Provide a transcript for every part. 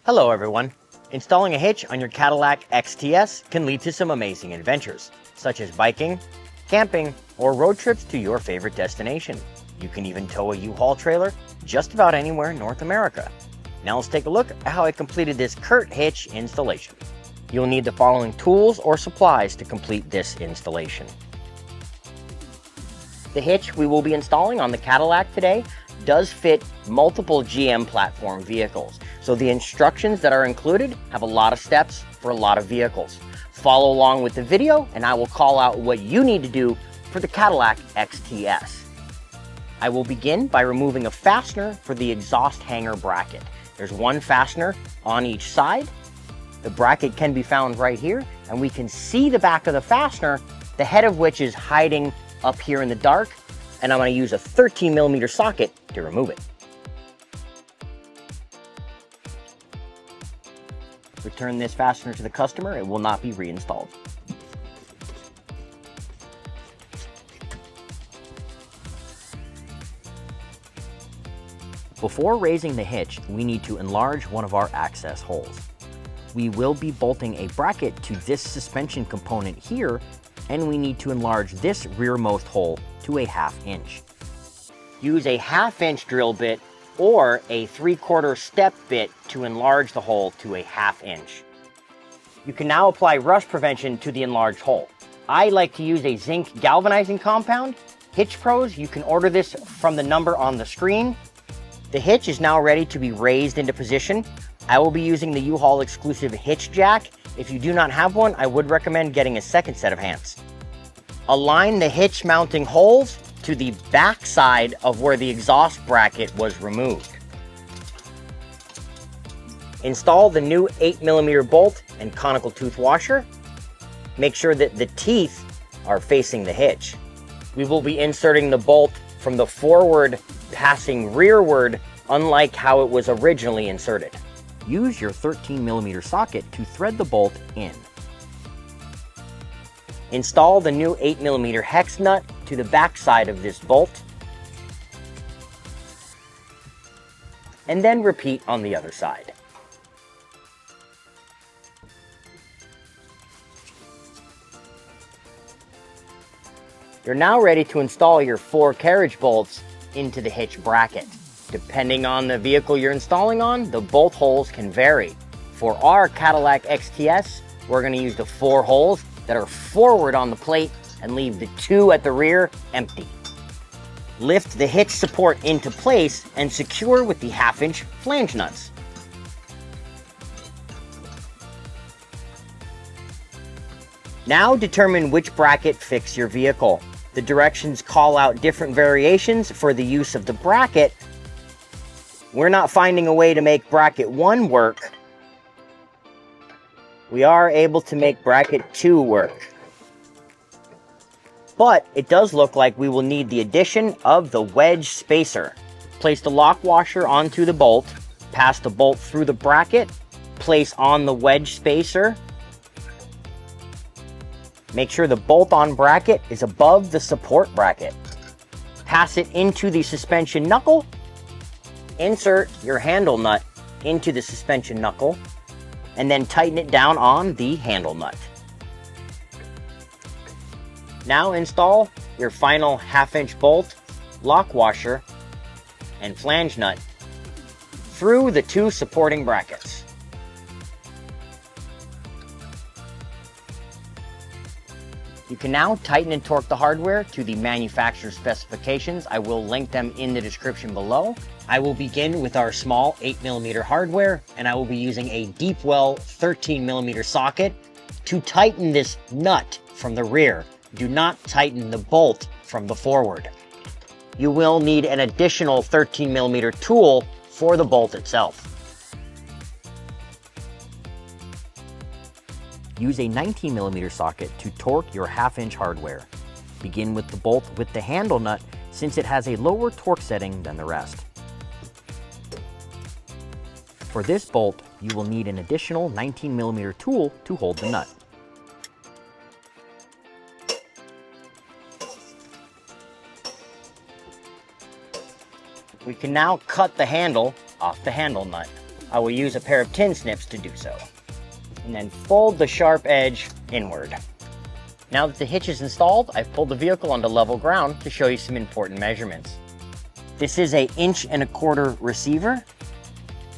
Hello everyone. Installing a hitch on your Cadillac XTS can lead to some amazing adventures, such as biking, camping, or road trips to your favorite destination. You can even tow a U-Haul trailer just about anywhere in North America. Now let's take a look at how I completed this CURT hitch installation. You'll need the following tools or supplies to complete this installation. The hitch we will be installing on the Cadillac today does fit multiple GM platform vehicles. So the instructions that are included have a lot of steps for a lot of vehicles. Follow along with the video and I will call out what you need to do for the Cadillac XTS. I will begin by removing a fastener for the exhaust hanger bracket. There's one fastener on each side. The bracket can be found right here, and we can see the back of the fastener, the head of which is hiding up here in the dark, and I'm going to use a 13mm socket to remove it. Return this fastener to the customer. It will not be reinstalled. Before raising the hitch, we need to enlarge one of our access holes. We will be bolting a bracket to this suspension component here, and we need to enlarge this rearmost hole to a 1/2 inch. Use a 1/2 inch drill bit or a 3/4 step bit to enlarge the hole to a 1/2 inch. You can now apply rust prevention to the enlarged hole. I like to use a zinc galvanizing compound. Hitch Pros, you can order this from the number on the screen. The hitch is now ready to be raised into position. I will be using the U-Haul exclusive hitch jack. If you do not have one, I would recommend getting a second set of hands. Align the hitch mounting holes to the back side of where the exhaust bracket was removed. Install the new 8mm bolt and conical tooth washer. Make sure that the teeth are facing the hitch. We will be inserting the bolt from the forward passing rearward, unlike how it was originally inserted. Use your 13mm socket to thread the bolt in. Install the new 8mm hex nut to the back side of this bolt, and then repeat on the other side. You're now ready to install your 4 carriage bolts into the hitch bracket. Depending on the vehicle you're installing on, the bolt holes can vary. For our Cadillac XTS, we're going to use the 4 holes that are forward on the plate and leave the 2 at the rear empty. Lift the hitch support into place and secure with the 1/2 inch flange nuts. Now determine which bracket fits your vehicle. The directions call out different variations for the use of the bracket. We're not finding a way to make bracket 1 work. We are able to make bracket 2 work. But it does look like we will need the addition of the wedge spacer. Place the lock washer onto the bolt, pass the bolt through the bracket, place on the wedge spacer. Make sure the bolt-on bracket is above the support bracket. Pass it into the suspension knuckle. Insert your handle nut into the suspension knuckle, and then tighten it down on the handle nut. Now install your final 1/2 inch bolt, lock washer, and flange nut through the 2 supporting brackets. You can now tighten and torque the hardware to the manufacturer's specifications. I will link them in the description below. I will begin with our small 8mm hardware, and I will be using a deep well 13mm socket to tighten this nut from the rear. Do not tighten the bolt from the forward. You will need an additional 13mm tool for the bolt itself. Use a 19mm socket to torque your 1/2 inch hardware. Begin with the bolt with the handle nut since it has a lower torque setting than the rest. For this bolt, you will need an additional 19mm tool to hold the nut. We can now cut the handle off the handle nut. I will use a pair of tin snips to do so. And then fold the sharp edge inward. Now that the hitch is installed, I've pulled the vehicle onto level ground to show you some important measurements. This is an 1.25 inch receiver.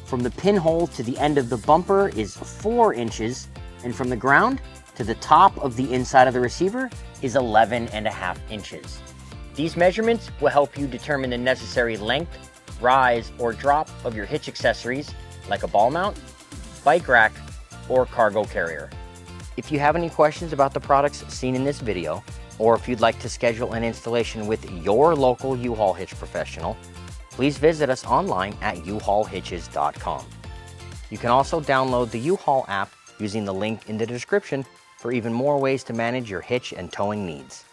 From the pinhole to the end of the bumper is 4 inches, and from the ground to the top of the inside of the receiver is 11.5 inches. These measurements will help you determine the necessary length, rise, or drop of your hitch accessories like a ball mount, bike rack, or cargo carrier. If you have any questions about the products seen in this video, or if you'd like to schedule an installation with your local U-Haul hitch professional, please visit us online at uhaulhitches.com. You can also download the U-Haul app using the link in the description for even more ways to manage your hitch and towing needs.